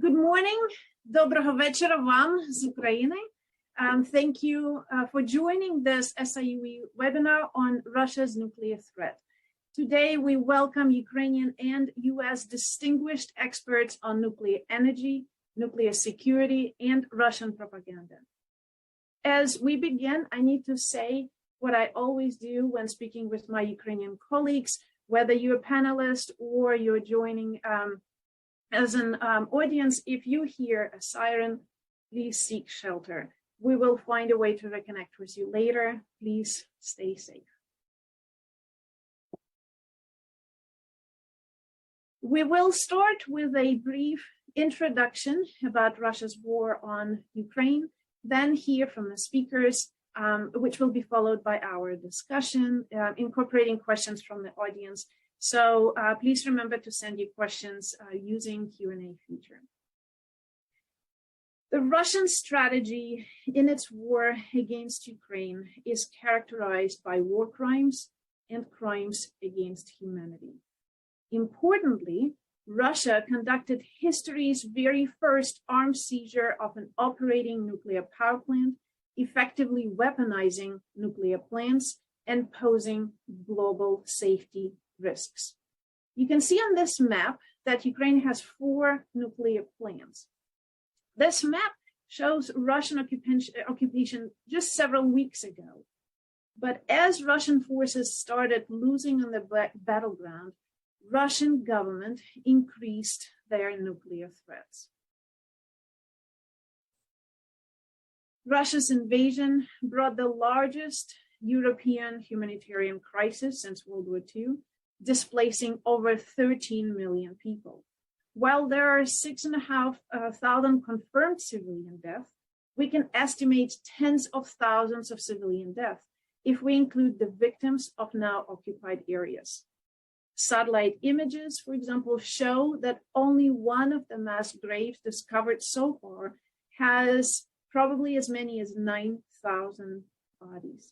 Good morning. Доброго вечора вам з України. Thank you for joining this SIUE webinar on Russia's nuclear threat. Today, we welcome Ukrainian and U.S. distinguished experts on nuclear energy, nuclear security, and Russian propaganda. As we begin, I need to say what I always do when speaking with my Ukrainian colleagues, whether you're a panelist or you're joining as an audience. If you hear a siren, please seek shelter. We will find a way to reconnect with you later. Please stay safe. We will start with a brief introduction about Russia's war on Ukraine, then hear from the speakers, which will be followed by our discussion, incorporating questions from the audience. So please remember to send your questions using Q&A feature. The Russian strategy in its war against Ukraine is characterized by war crimes and crimes against humanity. Importantly, Russia conducted history's very first armed seizure of an operating nuclear power plant, effectively weaponizing nuclear plants and posing global safety risks. You can see on this map that Ukraine has 4 nuclear plants. This map shows Russian occupation just several weeks ago. But as Russian forces started losing on the battleground, Russian government increased their nuclear threats. Russia's invasion brought the largest European humanitarian crisis since World War II, displacing over 13 million people. While there are 6,500 confirmed civilian deaths, we can estimate tens of thousands of civilian deaths if we include the victims of now occupied areas. Satellite images, for example, show that only one of the mass graves discovered so far has probably as many as 9,000 bodies.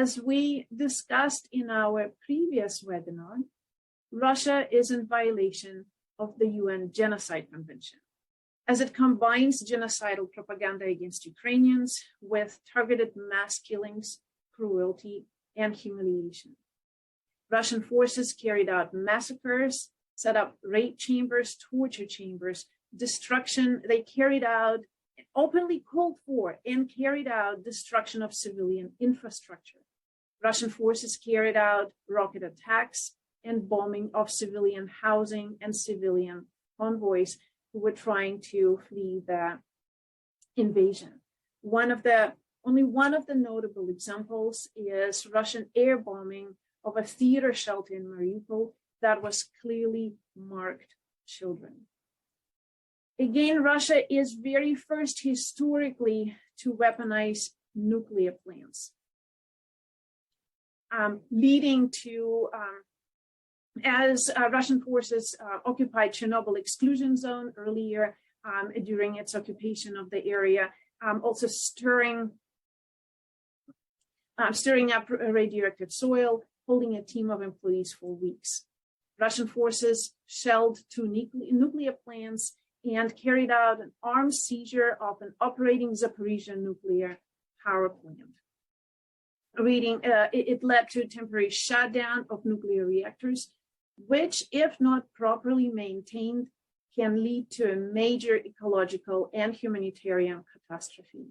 As we discussed in our previous webinar, Russia is in violation of the UN Genocide Convention, as it combines genocidal propaganda against Ukrainians with targeted mass killings, cruelty, and humiliation. Russian forces carried out massacres, set up rape chambers, torture chambers, destruction. They carried out, openly called for, and carried out destruction of civilian infrastructure. Russian forces carried out rocket attacks and bombing of civilian housing and civilian convoys who were trying to flee the invasion. Only one of the notable examples is Russian air bombing of a theater shelter in Mariupol that was clearly marked children. Again, Russia is very first historically to weaponize nuclear plants, leading to, as Russian forces occupied Chernobyl exclusion zone earlier during its occupation of the area, also stirring up radioactive soil, holding a team of employees for weeks. Russian forces shelled 2 nuclear plants and carried out an armed seizure of an operating Zaporizhzhia nuclear power plant. It led to a temporary shutdown of nuclear reactors, which, if not properly maintained, can lead to a major ecological and humanitarian catastrophe.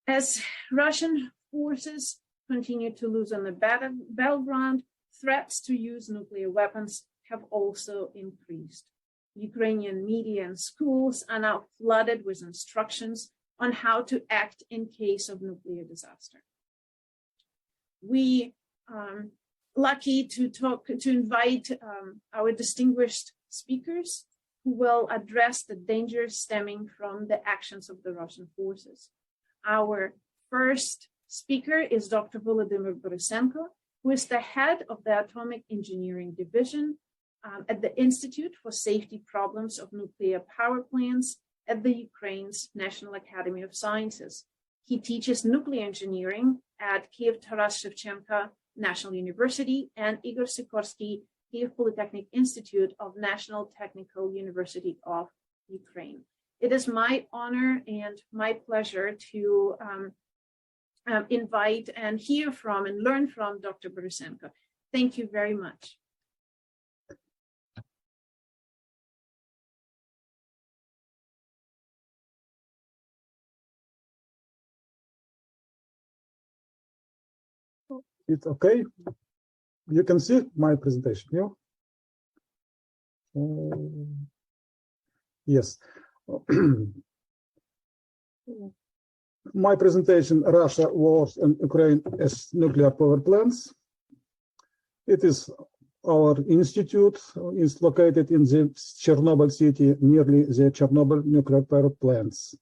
As Russian forces continue to lose on the battleground, threats to use nuclear weapons have also increased. Ukrainian media and schools are now flooded with instructions on how to act in case of nuclear disaster. We are lucky to invite our distinguished speakers who will address the dangers stemming from the actions of the Russian forces. Our first speaker is Dr. Volodymyr Borysenko, who is the head of the Atomic Engineering Division at the Institute for Safety Problems of Nuclear Power Plants at the Ukraine's National Academy of Sciences. He teaches nuclear engineering at Kyiv Shevchenko National University and Igor Sikorsky Kyiv Polytechnic Institute of National Technical University of Ukraine. It is my honor and my pleasure to invite and hear from and learn from Dr. Borysenko. Thank you very much. It's okay. You can see my presentation, yeah? Yes. My presentation, Russia, wars, and Ukraine as nuclear power plants. It is our institute. Is located in the Chernobyl city, nearly the Chernobyl nuclear power plants.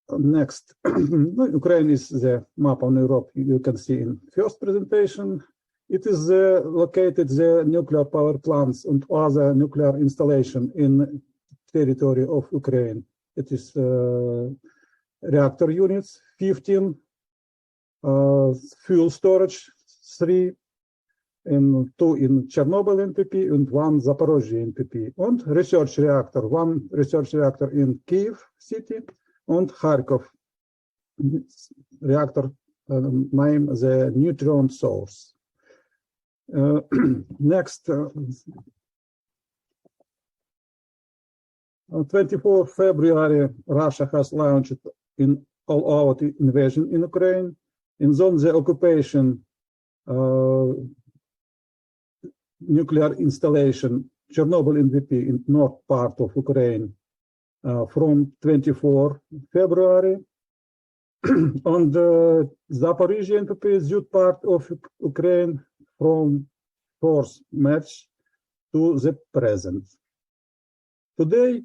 Next, Ukraine is the map on Europe you can see in first presentation. It is located the nuclear power plants and other nuclear installation in territory of Ukraine. It is reactor units, 15, fuel storage, 3, and 2 in Chernobyl NPP and 1 Zaporozhye NPP, and research reactor, 1 research reactor in Kyiv city, and Kharkov reactor name the neutron source. Next, 24 February, Russia has launched in all-out invasion in Ukraine. In zone the occupation nuclear installation Chernobyl NPP in north part of Ukraine. From 24 February, and Zaporozhye NPP is youth part of Ukraine from 4th March to the present. Today,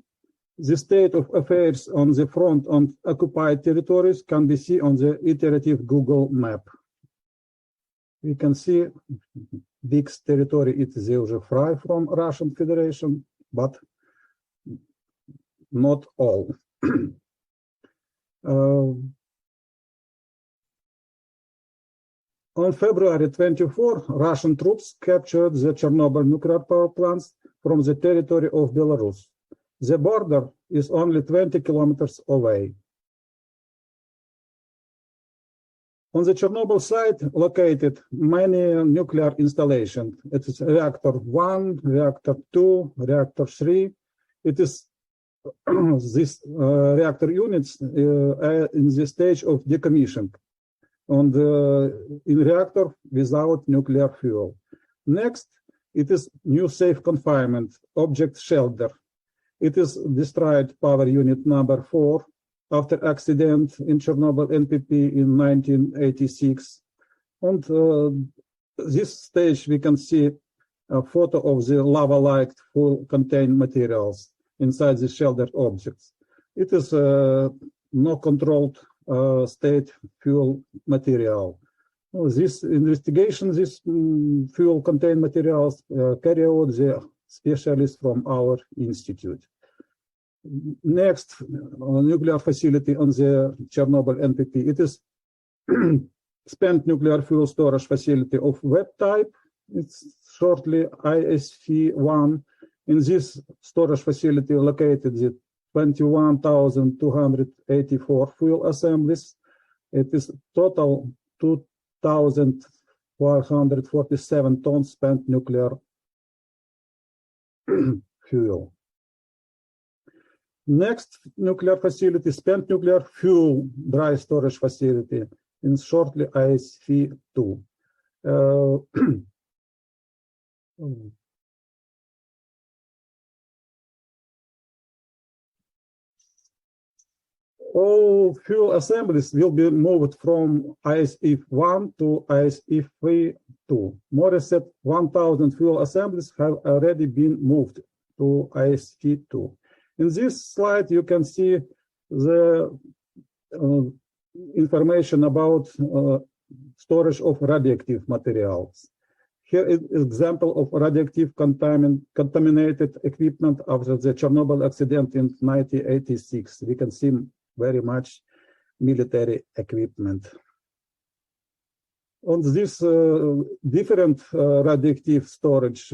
the state of affairs on the front on occupied territories can be seen on the iterative Google map. We can see big territory, it is usually free from Russian Federation, but not all. On February 24, Russian troops captured the Chernobyl nuclear power plants from the territory of Belarus. The border is only 20 kilometers away. On the Chernobyl site, located many nuclear installations. It is reactor 1, reactor 2, reactor 3. It is these reactor units in the stage of decommissioning and in reactor without nuclear fuel. Next, it is new safe confinement, object shelter. It is destroyed power unit number 4 after accident in Chernobyl NPP in 1986. And this stage we can see a photo of the lava-like full contained materials inside the sheltered objects. It is no controlled state fuel material. This investigation, this fuel contained materials carry out the specialists from our institute. Next, nuclear facility on the Chernobyl NPP. It is spent nuclear fuel storage facility of wet type. It's shortly ISF1. In this storage facility located the 21,284 fuel assemblies. It is total 2,447 tons spent nuclear fuel. Next nuclear facility, spent nuclear fuel dry storage facility, in shortly ISF2. All fuel assemblies will be moved from ISF1 to ISF2. More than 1,000 fuel assemblies have already been moved to ISF2. In this slide, you can see the information about storage of radioactive materials. Here is an example of radioactive contaminated equipment after the Chernobyl accident in 1986. We can see very much military equipment. On this different radioactive storage,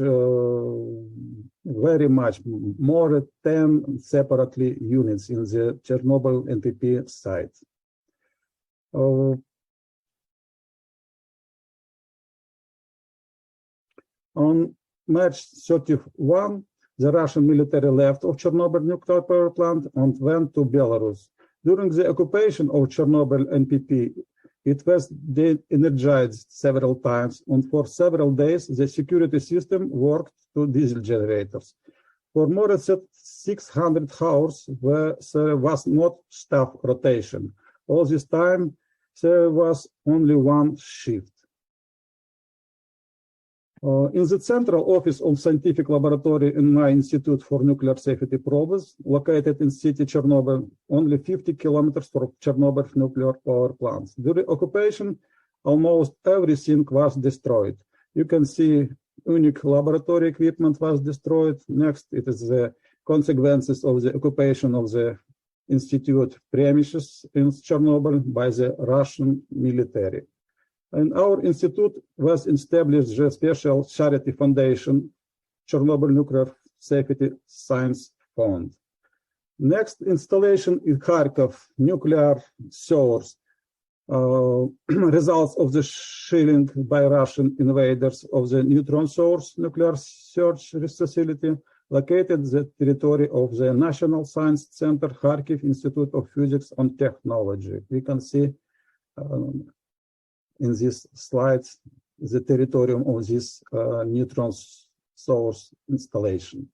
very much more than 10 separately units in the Chernobyl NPP site. On March 31, the Russian military left of Chernobyl nuclear power plant and went to Belarus. During the occupation of Chernobyl NPP, it was de-energized several times, and for several days, the security system worked to diesel generators. For more than 600 hours, there was not staff rotation. All this time, there was only one shift. In the central office of scientific laboratory in my Institute for Nuclear Safety Probes, located in city Chernobyl, only 50 kilometers from Chernobyl nuclear power plants. During occupation, almost everything was destroyed. You can see unique laboratory equipment was destroyed. Next, it is the consequences of the occupation of the institute premises in Chernobyl by the Russian military. And our institute was established a special charity foundation, Chernobyl Nuclear Safety Science Fund. Next installation in Kharkov, nuclear source, results of the shelling by Russian invaders of the neutron source nuclear research facility, located the territory of the National Science Center, Kharkiv Institute of Physics and Technology. We can see in these slides the territory of this neutron source installation.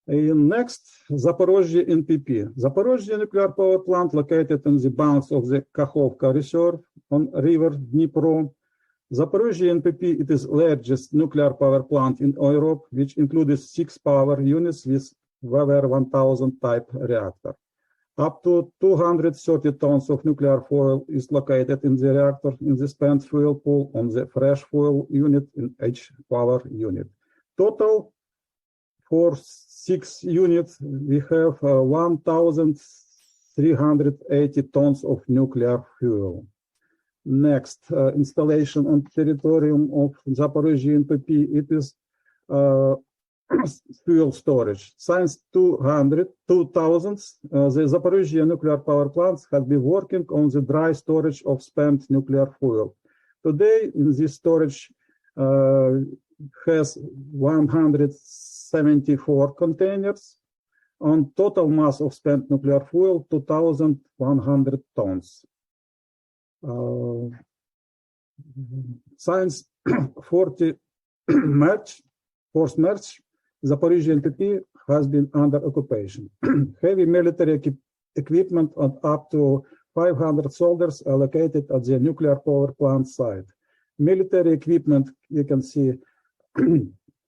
Next, Zaporozhye NPP. Zaporozhye nuclear power plant located on the banks of the Kakhovka Reserve on river Dnipro. Zaporozhye NPP, it is largest nuclear power plant in Europe, which includes 6 power units with Wever 1000 type reactor. Up to 230 tons of nuclear fuel is located in the reactor in the spent fuel pool on the fresh fuel unit in each power unit. Total for 6 units, we have 1,380 tons of nuclear fuel. Next, installation on territory of Zaporozhye NPP, it is fuel storage. Since 2000, the Zaporozhye nuclear power plants have been working on the dry storage of spent nuclear fuel. Today, in this storage has 174 containers on total mass of spent nuclear fuel, 2,100 tons. Since 4th March, Zaporozhye NPP has been under occupation. Heavy military equipment and up to 500 soldiers are located at the nuclear power plant site. Military equipment, you can see,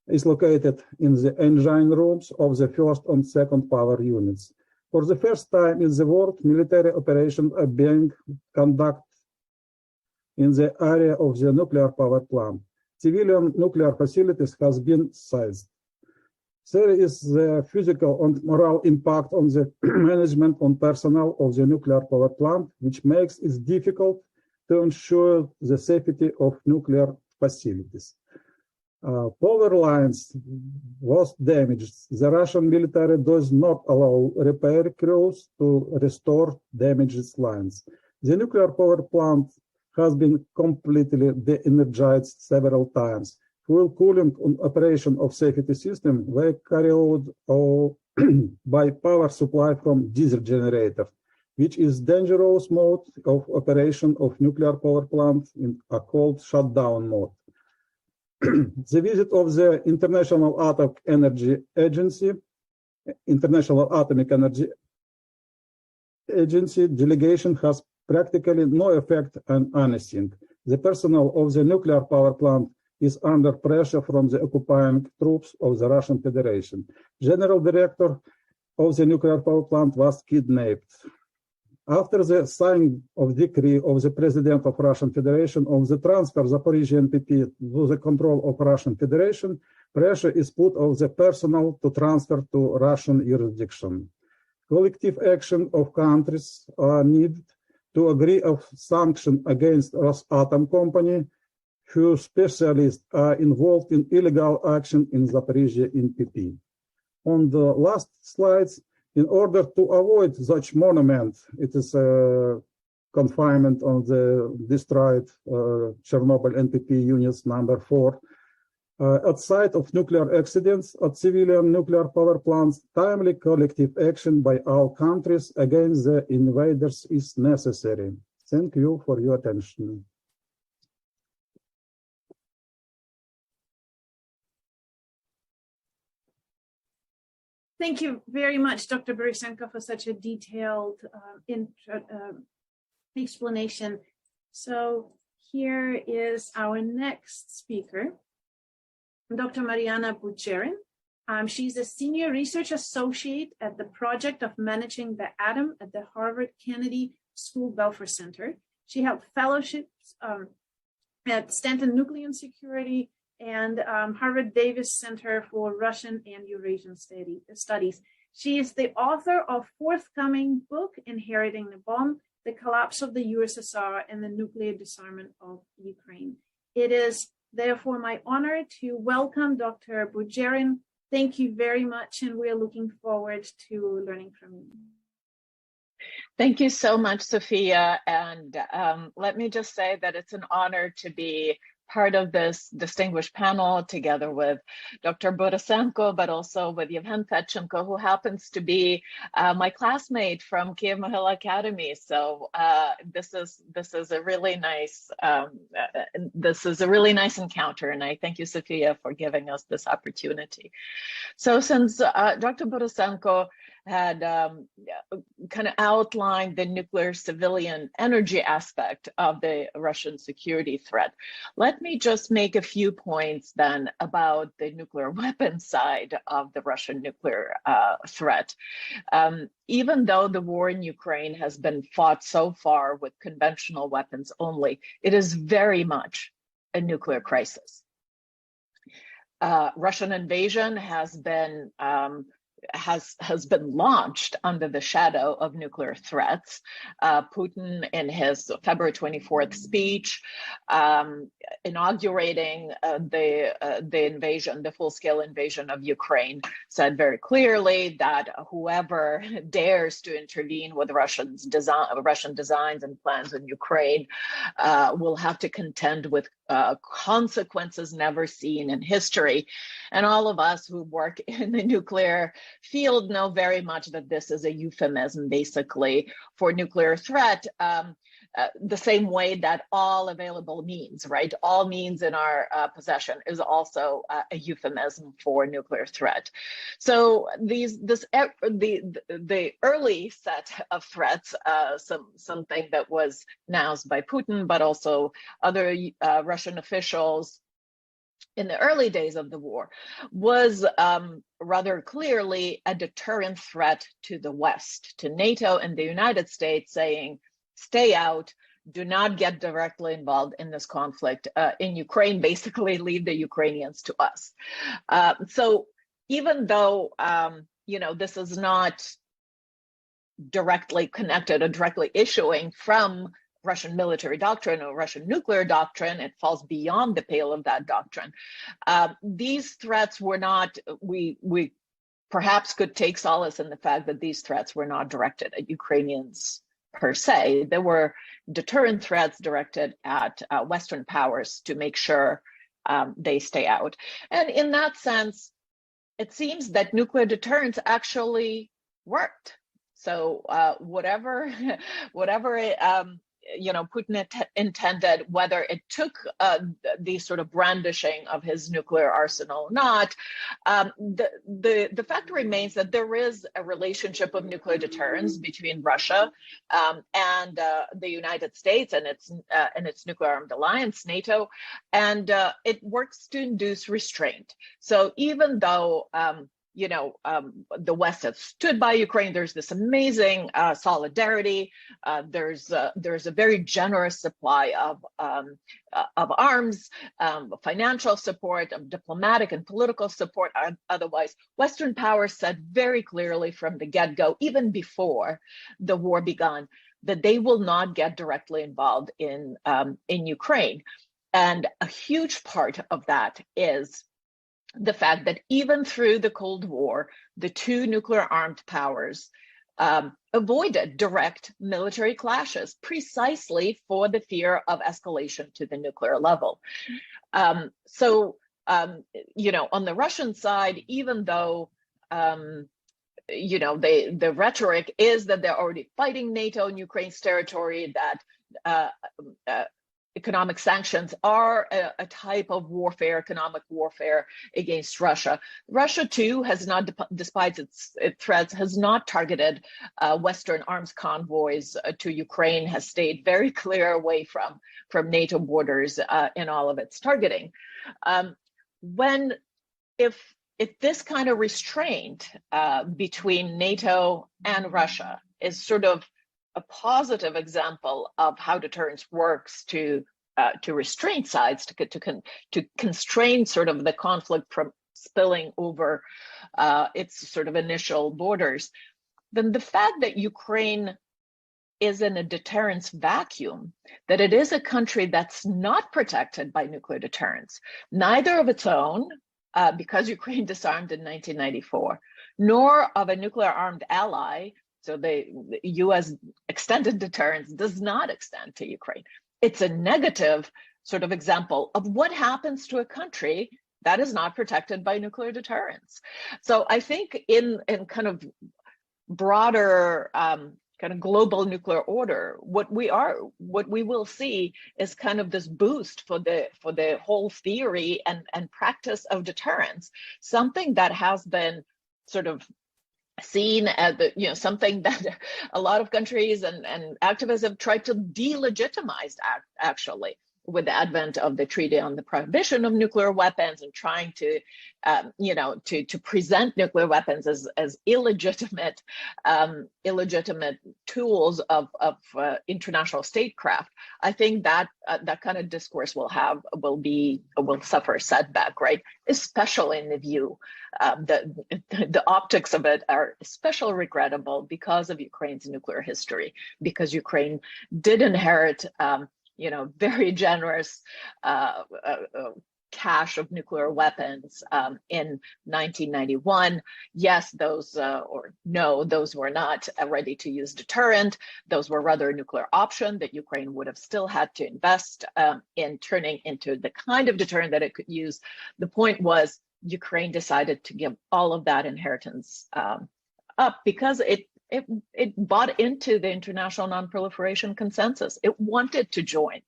is located in the engine rooms of the first and second power units. For the first time in the world, military operations are being conducted in the area of the nuclear power plant. Civilian nuclear facilities has been seized. There is the physical and moral impact on the management and personnel of the nuclear power plant, which makes it difficult to ensure the safety of nuclear facilities. Power lines was damaged. The Russian military does not allow repair crews to restore damaged lines. The nuclear power plant has been completely de-energized several times. Fuel cooling and operation of safety system were carried out by power supply from diesel generator, which is dangerous mode of operation of nuclear power plant in a cold shutdown mode. The visit of the International Atomic Energy Agency delegation has practically no effect on anything. The personnel of the nuclear power plant is under pressure from the occupying troops of the Russian Federation. General director of the nuclear power plant was kidnapped. After the signing of decree of the President of Russian Federation of the transfer of Zaporozhye NPP to the control of Russian Federation, pressure is put on the personnel to transfer to Russian jurisdiction. Collective action of countries are needed to agree of sanction against Rosatom company, whose specialists are involved in illegal action in Zaporizhzhia NPP. On the last slides, in order to avoid such monument, it is a confinement on the destroyed Chernobyl NPP units number 4. At site of nuclear accidents at civilian nuclear power plants, timely collective action by all countries against the invaders is necessary. Thank you for your attention. Thank you very much, Dr. Borysenko, for such a detailed explanation. So here is our next speaker, Dr. Mariana Budjeryn. She's a senior research associate at the Project of Managing the Atom at the Harvard Kennedy School Belfer Center. She held fellowships at Stanton Nuclear Security and Harvard Davis Center for Russian and Eurasian Studies. She is the author of forthcoming book, Inheriting the Bomb, The Collapse of the USSR and the Nuclear Disarmament of Ukraine. It is therefore my honor to welcome Dr. Budjeryn. Thank you very much, and we're looking forward to learning from you. Thank you so much, Sophia. And let me just say that it's an honor to be part of this distinguished panel together with Dr. Borysenko, but also with Yevhen Fedchenko, who happens to be my classmate from Kyiv Mohila Academy. So this is a really nice encounter, and I thank you, Sophia, for giving us this opportunity. So since Dr. Borysenko had kind of outlined the nuclear civilian energy aspect of the Russian security threat, let me just make a few points then about the nuclear weapons side of the Russian nuclear threat. Even though the war in Ukraine has been fought so far with conventional weapons only, it is very much a nuclear crisis. Russian invasion has been launched under the shadow of nuclear threats. Putin, in his February 24th speech, inaugurating the invasion, the full-scale invasion of Ukraine, said very clearly that whoever dares to intervene with Russian designs and plans in Ukraine will have to contend with consequences never seen in history. And all of us who work in the nuclear field know very much that this is a euphemism, basically, for nuclear threat, the same way that all available means, right? All means in our possession is also a euphemism for nuclear threat. So the early set of threats, something that was announced by Putin, but also other Russian officials in the early days of the war, was rather clearly a deterrent threat to the West, to NATO and the United States, saying, stay out, do not get directly involved in this conflict in Ukraine, basically leave the Ukrainians to us. So even though, this is not directly connected or directly issuing from Russian military doctrine or Russian nuclear doctrine, it falls beyond the pale of that doctrine. These threats were not, we perhaps could take solace in the fact that these threats were not directed at Ukrainians per se. There were deterrent threats directed at Western powers to make sure they stay out. And in that sense, it seems that nuclear deterrence actually worked. So whatever Putin intended, whether it took the sort of brandishing of his nuclear arsenal or not, the fact remains that there is a relationship of nuclear deterrence between Russia and the United States and its nuclear armed alliance, NATO, and it works to induce restraint. So even though the West has stood by Ukraine, there's this amazing solidarity. There's a very generous supply of arms, financial support, of diplomatic and political support. Otherwise, Western powers said very clearly from the get-go, even before the war began, that they will not get directly involved in Ukraine. And a huge part of that is the fact that even through the Cold War, the two nuclear armed powers avoided direct military clashes precisely for the fear of escalation to the nuclear level. So, you know, on the Russian side, even though, you know, the rhetoric is that they're already fighting NATO in Ukraine's territory, that economic sanctions are a type of warfare, economic warfare against Russia. Russia too has not, despite its threats, has not targeted Western arms convoys to Ukraine, has stayed very clear away from NATO borders in all of its targeting. If this kind of restraint between NATO and Russia is sort of a positive example of how deterrence works to restrain sides, to constrain sort of the conflict from spilling over its sort of initial borders, then the fact that Ukraine is in a deterrence vacuum, that it is a country that's not protected by nuclear deterrence, neither of its own, because Ukraine disarmed in 1994, nor of a nuclear armed ally. So the U.S. extended deterrence does not extend to Ukraine. It's a negative sort of example of what happens to a country that is not protected by nuclear deterrence. So I think in kind of broader kind of global nuclear order, what we will see is kind of this boost for the whole theory and practice of deterrence, something that has been sort of seen as something that a lot of countries and activists have tried to delegitimize actually with the advent of the Treaty on the Prohibition of Nuclear Weapons and trying to to present nuclear weapons as illegitimate tools of international statecraft. I think that that kind of discourse will suffer a setback, right? Especially in the view the optics of it are especially regrettable because of Ukraine's nuclear history, because Ukraine did inherit very generous cache of nuclear weapons in 1991. Yes, those were not a ready-to-use deterrent. Those were rather a nuclear option that Ukraine would have still had to invest in turning into the kind of deterrent that it could use. The point was Ukraine decided to give all of that inheritance up because it bought into the international non-proliferation consensus. It wanted to join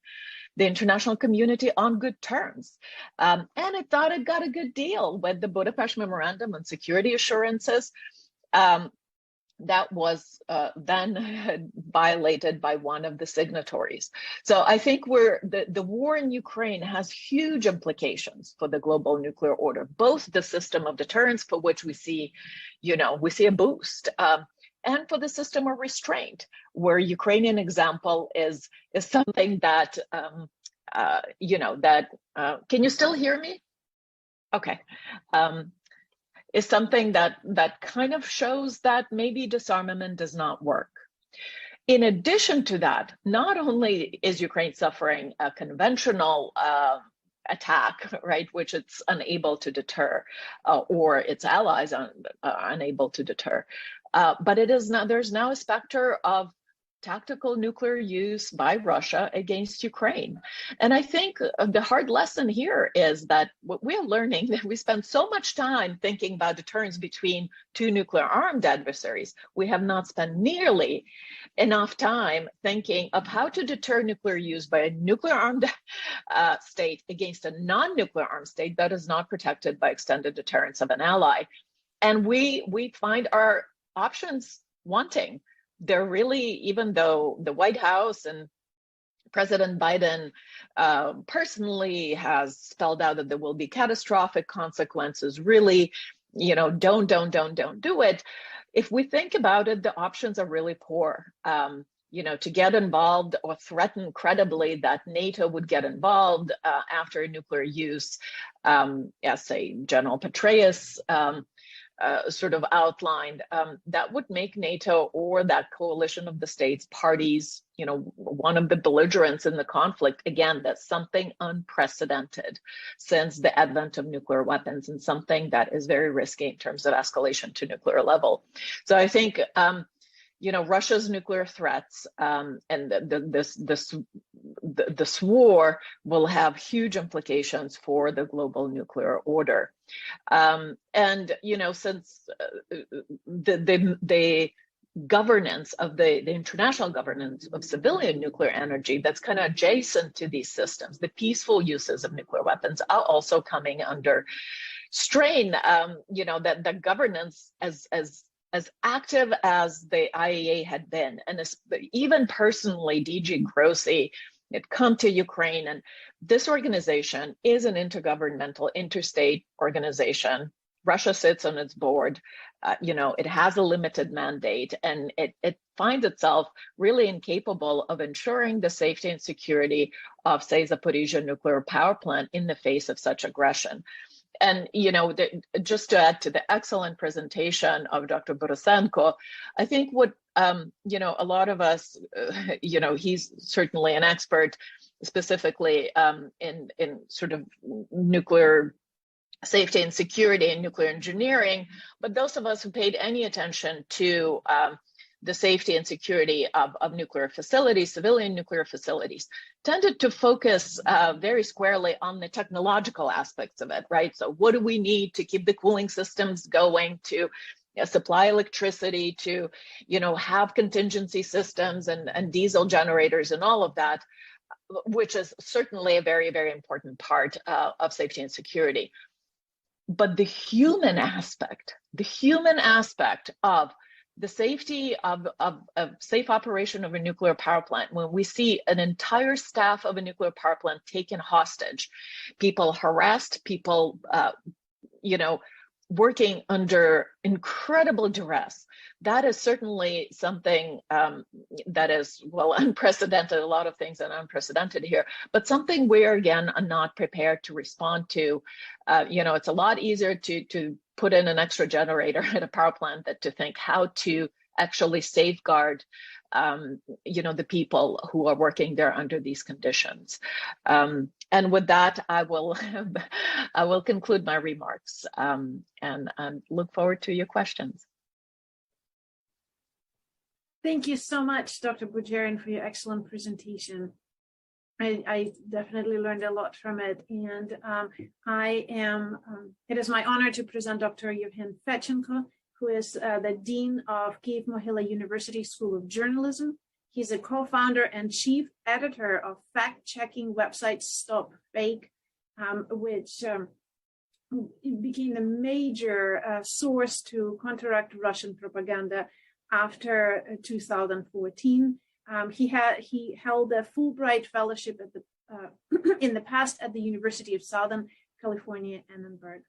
the international community on good terms. And it thought it got a good deal with the Budapest Memorandum on Security Assurances. That was then violated by one of the signatories. So I think the war in Ukraine has huge implications for the global nuclear order, both the system of deterrence, for which we see a boost, and for the system of restraint, where Ukrainian example is something that, can you still hear me? Okay. Is something that kind of shows that maybe disarmament does not work. In addition to that, not only is Ukraine suffering a conventional attack, right, which it's unable to deter, or its allies are unable to deter, but there's now a specter of tactical nuclear use by Russia against Ukraine. And I think the hard lesson here is that what we're learning, that we spend so much time thinking about deterrence between two nuclear armed adversaries, we have not spent nearly enough time thinking of how to deter nuclear use by a nuclear armed state against a non-nuclear armed state that is not protected by extended deterrence of an ally. And we find our options wanting. They're really, even though the White House and President Biden personally has spelled out that there will be catastrophic consequences, really, don't do it. If we think about it, the options are really poor. To get involved or threaten credibly that NATO would get involved after nuclear use, as say General Petraeus sort of outlined, that would make NATO or that coalition of the states parties, one of the belligerents in the conflict. Again, that's something unprecedented since the advent of nuclear weapons, and something that is very risky in terms of escalation to nuclear level. So I think, Russia's nuclear threats and this war will have huge implications for the global nuclear order. Since the governance of the international governance of civilian nuclear energy that's kind of adjacent to these systems, the peaceful uses of nuclear weapons are also coming under strain. That the governance as active as the IAEA had been, and even personally, DG Grossi had come to Ukraine, and this organization is an intergovernmental, interstate organization. Russia sits on its board. It has a limited mandate, and it finds itself really incapable of ensuring the safety and security of, say, Zaporizhzhia nuclear power plant in the face of such aggression. And, just to add to the excellent presentation of Dr. Borysenko, I think what, a lot of us, he's certainly an expert specifically in sort of nuclear safety and security and nuclear engineering, but those of us who paid any attention to the safety and security of nuclear facilities, civilian nuclear facilities, tended to focus very squarely on the technological aspects of it, right? So what do we need to keep the cooling systems going, to supply electricity, to, have contingency systems and diesel generators and all of that, which is certainly a very, very important part of safety and security. But the human aspect of the safety of safe operation of a nuclear power plant, when we see an entire staff of a nuclear power plant taken hostage, people harassed, people, working under incredible duress, that is certainly something that is, unprecedented. A lot of things are unprecedented here, but something we again are not prepared to respond to. It's a lot easier to put in an extra generator at a power plant than to think how to actually safeguard the people who are working there under these conditions. And with that, I will conclude my remarks and look forward to your questions. Thank you so much, Dr. Budjeryn, for your excellent presentation. I definitely learned a lot from it, and it is my honor to present Dr. Yevhen Fedchenko, who is the Dean of Kyiv-Mohyla University School of Journalism. He's a co-founder and chief editor of fact-checking website Stop Fake, which became the major source to counteract Russian propaganda after 2014. He held a Fulbright fellowship at in the past at the University of Southern California, Annenberg.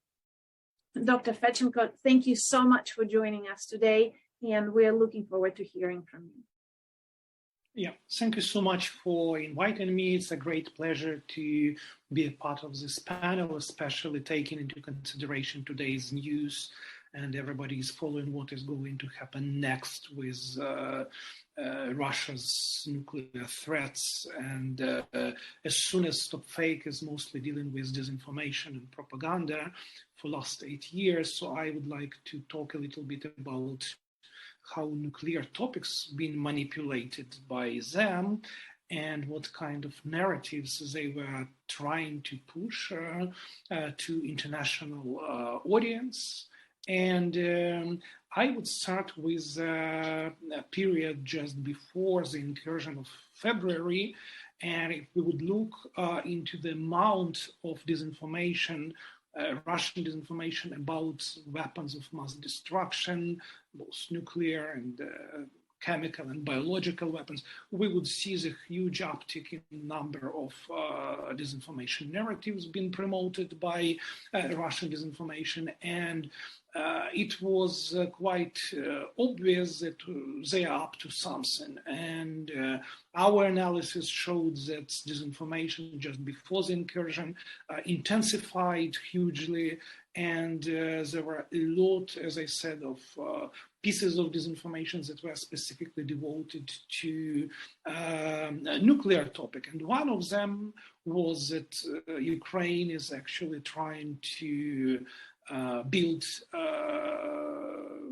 Dr. Fedchenko, thank you so much for joining us today, and we're looking forward to hearing from you. Yeah, thank you so much for inviting me. It's a great pleasure to be a part of this panel, especially taking into consideration today's news, and everybody is following what is going to happen next with Russia's nuclear threats. And as soon as Stop Fake is mostly dealing with disinformation and propaganda for the last 8 years, so I would like to talk a little bit about how nuclear topics been manipulated by them and what kind of narratives they were trying to push to international audience. And I would start with a period just before the incursion of February. And if we would look into the amount of disinformation, Russian disinformation about weapons of mass destruction, both nuclear and chemical and biological weapons, we would see the huge uptick in number of disinformation narratives being promoted by Russian disinformation. And it was quite obvious that they are up to something. And our analysis showed that disinformation just before the incursion intensified hugely. And there were a lot, as I said, of pieces of disinformation that were specifically devoted to a nuclear topic. And one of them was that Ukraine is actually trying to build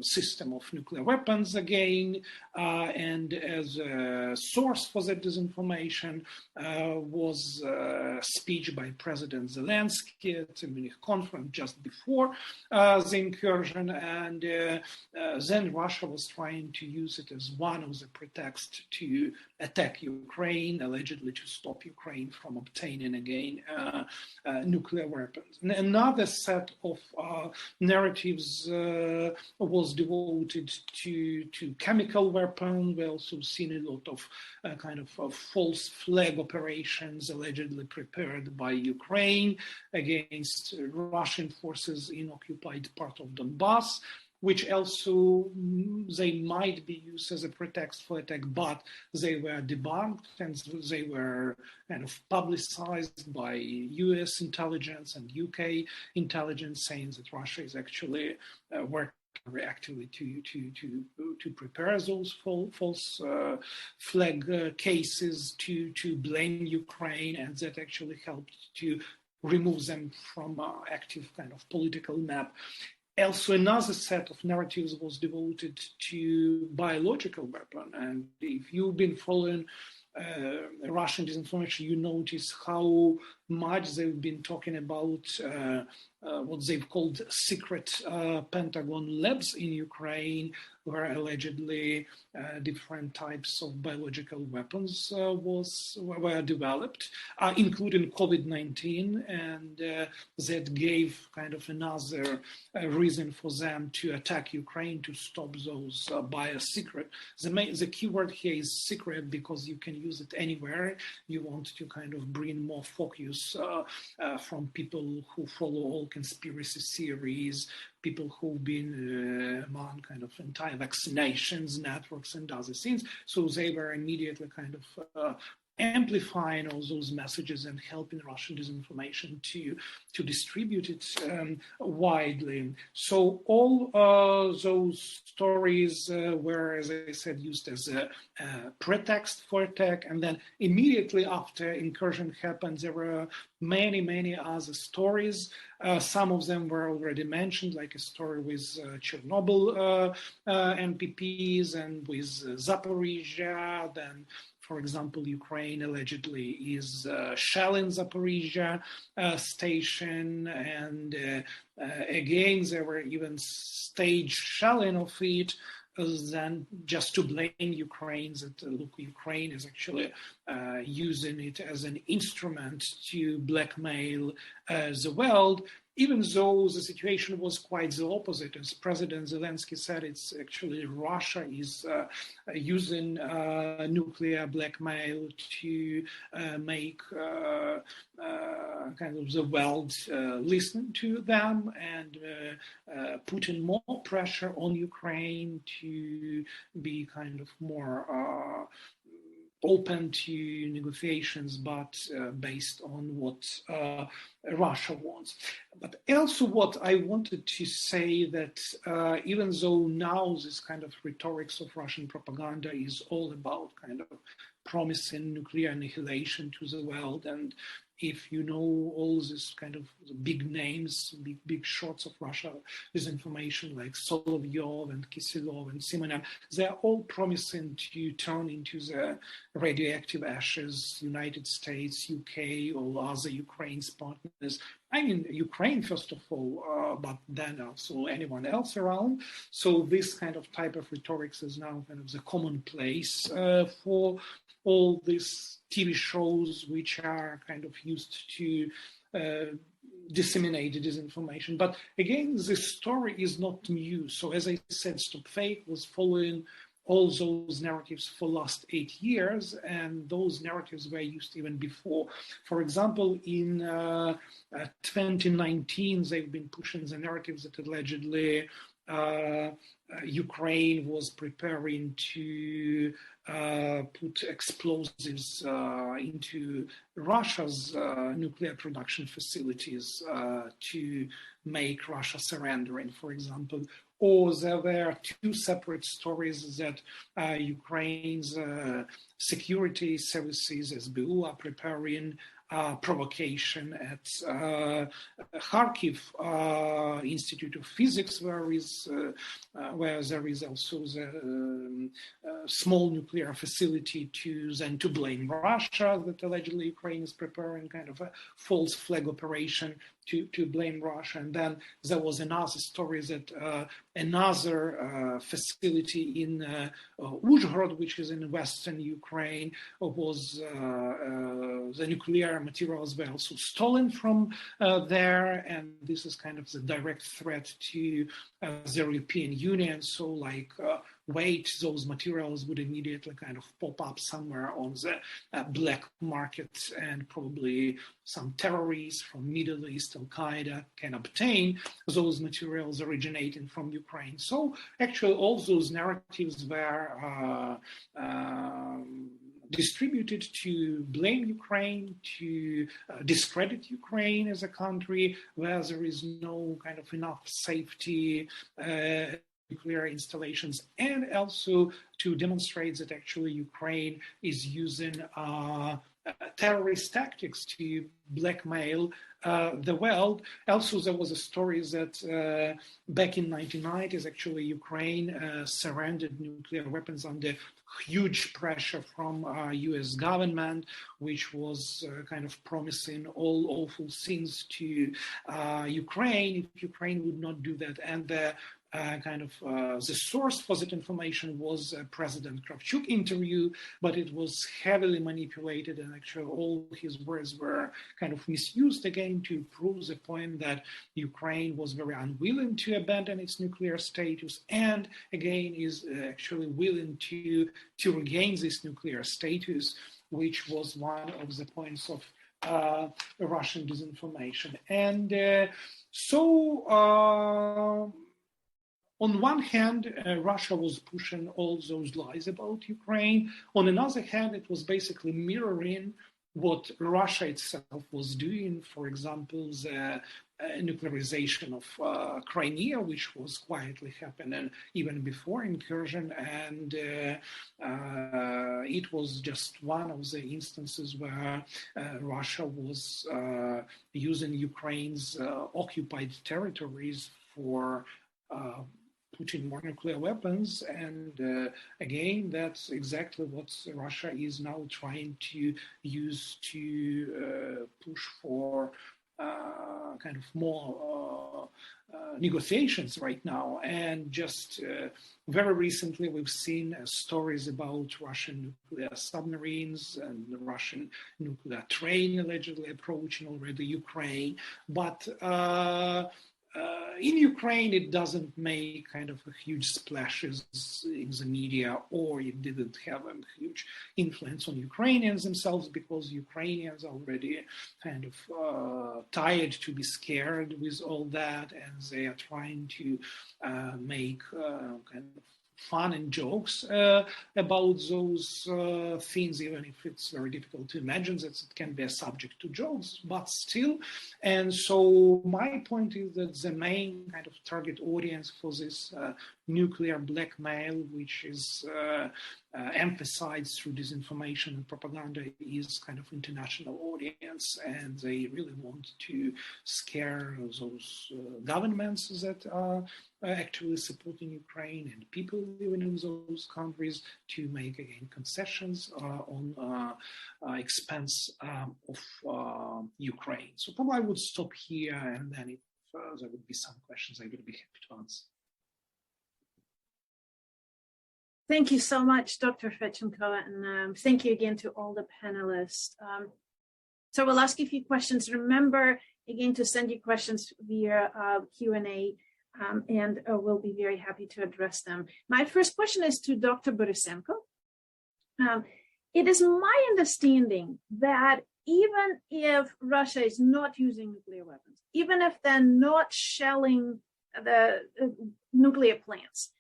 system of nuclear weapons again, and as a source for that disinformation was a speech by President Zelensky at the Munich conference just before the incursion, and then Russia was trying to use it as one of the pretexts to attack Ukraine, allegedly to stop Ukraine from obtaining again nuclear weapons. And another set of narratives was devoted to chemical weapons. We also seen a lot of kind of false flag operations allegedly prepared by Ukraine against Russian forces in occupied part of Donbass, which also they might be used as a pretext for attack, but they were debunked and they were kind of publicized by U.S. intelligence and UK intelligence, saying that Russia is actually working very actively to prepare those false flag cases to blame Ukraine, and that actually helped to remove them from active kind of political map. Also, another set of narratives was devoted to biological weapon. And if you've been following Russian disinformation, you notice how much they've been talking about what they've called secret Pentagon labs in Ukraine, where allegedly different types of biological weapons were developed, including COVID-19, and that gave kind of another reason for them to attack Ukraine, to stop those by a secret. The key word here is secret, because you can use it anywhere. You want to kind of bring more focus from people who follow all conspiracy theories, people who've been among kind of anti-vaccinations networks and other things. So they were immediately kind of amplifying all those messages and helping Russian disinformation to distribute it widely. So all those stories were, as I said, used as a pretext for attack. And then immediately after incursion happened, there were many other stories. Some of them were already mentioned, like a story with Chernobyl NPPs and with Zaporizhia. Then, for example, Ukraine allegedly is shelling Zaporizhia station, and again there were even staged shelling of it. Then just to blame Ukraine, that look, Ukraine is actually using it as an instrument to blackmail the world, even though the situation was quite the opposite. As President Zelensky said, it's actually Russia is using nuclear blackmail to make kind of the world listen to them and putting more pressure on Ukraine to be kind of more open to negotiations, but based on what Russia wants. But also what I wanted to say that even though now this kind of rhetorics of Russian propaganda is all about kind of promising nuclear annihilation to the world, and if you know all this kind of big names, big shots of Russia, disinformation like Solovyov and Kisilov and Simonyan, they're all promising to turn into the radioactive ashes, United States, UK, all other Ukraine's partners. I mean, Ukraine, first of all, but then also anyone else around. So this kind of type of rhetorics is now kind of the commonplace for all these TV shows which are kind of used to disseminate disinformation. But again, this story is not new. So as I said, Stop Fake was following all those narratives for last 8 years, and those narratives were used even before. For example, in 2019, they've been pushing the narratives that allegedly Ukraine was preparing to put explosives into Russia's nuclear production facilities to make Russia surrendering, for example. Or there were 2 separate stories that Ukraine's security services, SBU, are preparing provocation at Kharkiv Institute of Physics, where there is also the small nuclear facility to blame Russia, that allegedly Ukraine is preparing kind of a false flag operation to blame Russia. And then there was another story that another facility in Uzhhorod, which is in western Ukraine, was the nuclear materials were also stolen from there, and this is kind of the direct threat to the European Union. So those materials would immediately kind of pop up somewhere on the black market, and probably some terrorists from Middle East, Al-Qaeda, can obtain those materials originating from Ukraine. So actually all those narratives were distributed to blame Ukraine, to discredit Ukraine as a country where there is no kind of enough safety nuclear installations, and also to demonstrate that actually Ukraine is using terrorist tactics to blackmail the world. Also, there was a story that back in 1990s, actually Ukraine surrendered nuclear weapons under huge pressure from U.S. government, which was kind of promising all awful things to Ukraine if Ukraine would not do that. And the source for that information was President Kravchuk interview, but it was heavily manipulated, and actually all his words were kind of misused again to prove the point that Ukraine was very unwilling to abandon its nuclear status, and again is actually willing to regain this nuclear status, which was one of the points of Russian disinformation. And on one hand, Russia was pushing all those lies about Ukraine. On another hand, it was basically mirroring what Russia itself was doing. For example, the nuclearization of Crimea, which was quietly happening even before incursion. And it was just one of the instances where Russia was using Ukraine's occupied territories for putting more nuclear weapons, and again, that's exactly what Russia is now trying to use to push for kind of more negotiations right now. And just very recently, we've seen stories about Russian nuclear submarines and the Russian nuclear train allegedly approaching already Ukraine, but in Ukraine, it doesn't make kind of huge splashes in the media, or it didn't have a huge influence on Ukrainians themselves, because Ukrainians are already kind of tired to be scared with all that, and they are trying to make kind of fun and jokes about those things, even if it's very difficult to imagine that it can be a subject to jokes, but still. And so my point is that the main kind of target audience for this nuclear blackmail, which is emphasized through disinformation and propaganda, is kind of international audience, and they really want to scare those governments that are actually supporting Ukraine and people living in those countries to make again concessions on expense of Ukraine. So probably I would stop here, and then if there would be some questions, I would be happy to answer. Thank you so much, Dr. Fedchenko, and thank you again to all the panelists. So we'll ask you a few questions. Remember, again, to send your questions via Q&A and we'll be very happy to address them. My first question is to Dr. Borysenko. It is my understanding that even if Russia is not using nuclear weapons, even if they're not shelling the nuclear plants,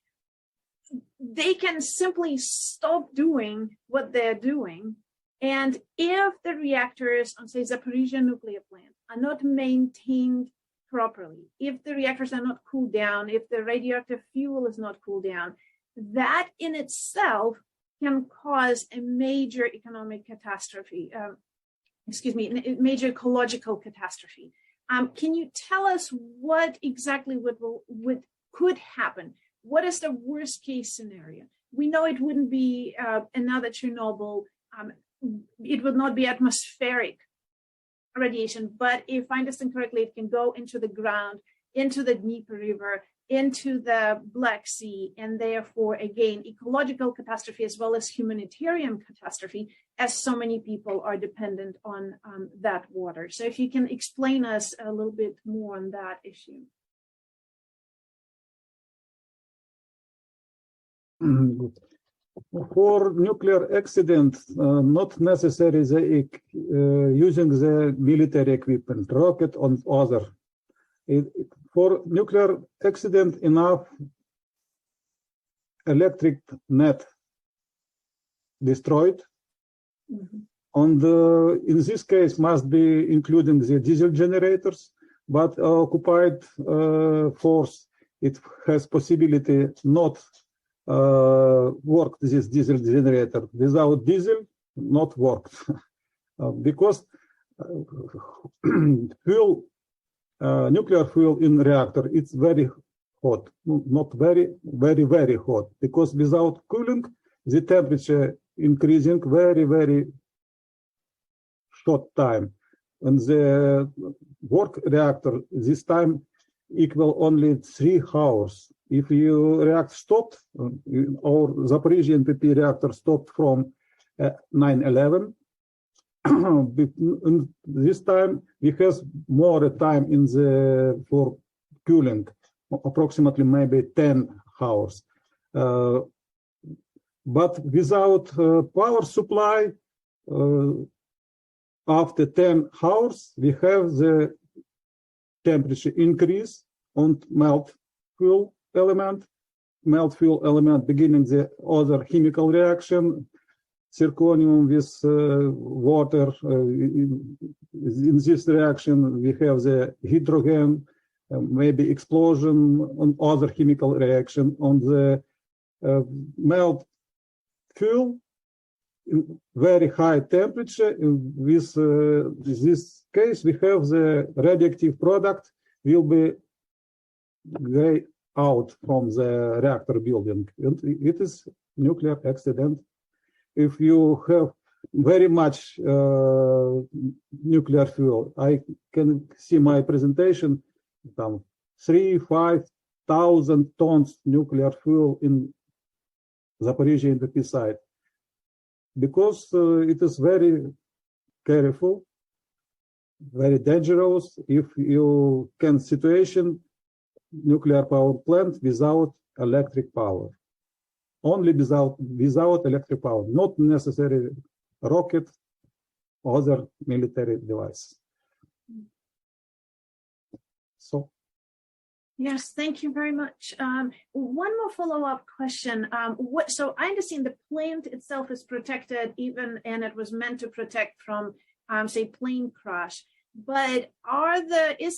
they can simply stop doing what they're doing. And if the reactors on, say, Zaporizhzhia nuclear plant are not maintained properly, if the reactors are not cooled down, if the radioactive fuel is not cooled down, that in itself can cause a major economic catastrophe, major ecological catastrophe. Can you tell us what exactly could happen? What is the worst case scenario? We know it wouldn't be another Chernobyl. It would not be atmospheric radiation, but if I understand correctly, it can go into the ground, into the Dnieper River, into the Black Sea, and therefore, again, ecological catastrophe as well as humanitarian catastrophe, as so many people are dependent on that water. So if you can explain us a little bit more on that issue. For nuclear accident, not necessary they using the military equipment, rocket or other. For nuclear accident, enough electric net destroyed. And in this case, must be including the diesel generators, but occupied force, it has possibility not work this diesel generator. Without diesel, not worked. Because fuel, nuclear fuel in reactor, it's very hot, not very, very, very hot, because without cooling, the temperature increasing very, very short time. And the work reactor, this time equal only 3 hours. If your reactor stopped, or Zaporizhzhia NPP reactor stopped from 9/11, this time we have more time in the for cooling, approximately maybe 10 hours. But without power supply, after 10 hours, we have the temperature increase on melt fuel element beginning the other chemical reaction, zirconium with water. In this reaction, we have the hydrogen, maybe explosion, on other chemical reaction. On the melt fuel, in very high temperature. With this case, we have the radioactive product will be gray out from the reactor building. And it is nuclear accident. If you have very much nuclear fuel, I can see my presentation, 3,000-5,000 tons nuclear fuel in Zaporizhzhia NPP site. Because it is very careful, very dangerous if you can situation nuclear power plant without electric power. Only without electric power, not necessary rocket, other military device. So. Yes, thank you very much. One more follow-up question. So I understand the plant itself is protected and it was meant to protect from, say, plane crash. But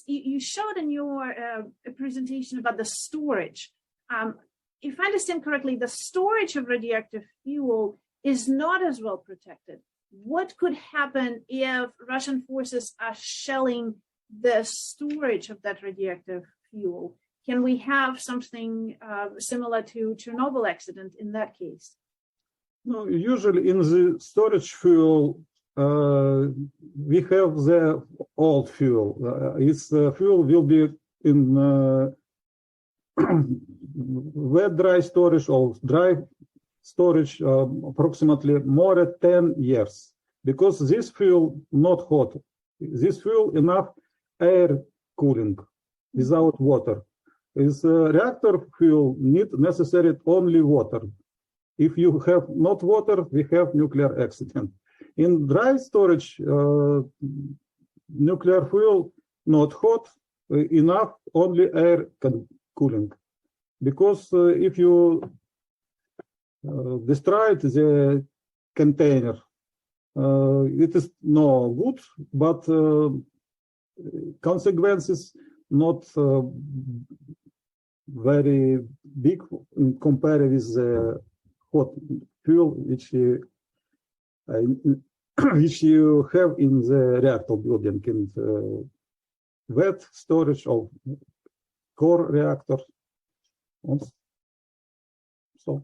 you showed in your presentation about the storage. If I understand correctly, the storage of radioactive fuel is not as well protected. What could happen if Russian forces are shelling the storage of that radioactive fuel? Can we have something similar to Chernobyl accident in that case? No, usually in the storage fuel, we have the old fuel. Its fuel will be in wet dry storage or dry storage approximately more than 10 years. Because this fuel not hot. This fuel enough air cooling without water. is reactor fuel need necessary only water. If you have not water, we have nuclear accident. In dry storage, nuclear fuel not hot enough, only air cooling. Because if you destroy the container, it is no good, but consequences not very big in comparison with the hot fuel which you have in the reactor building, in wet storage of core reactor. So,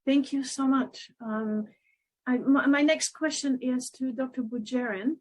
thank you so much. My next question is to Dr. Budjeryn.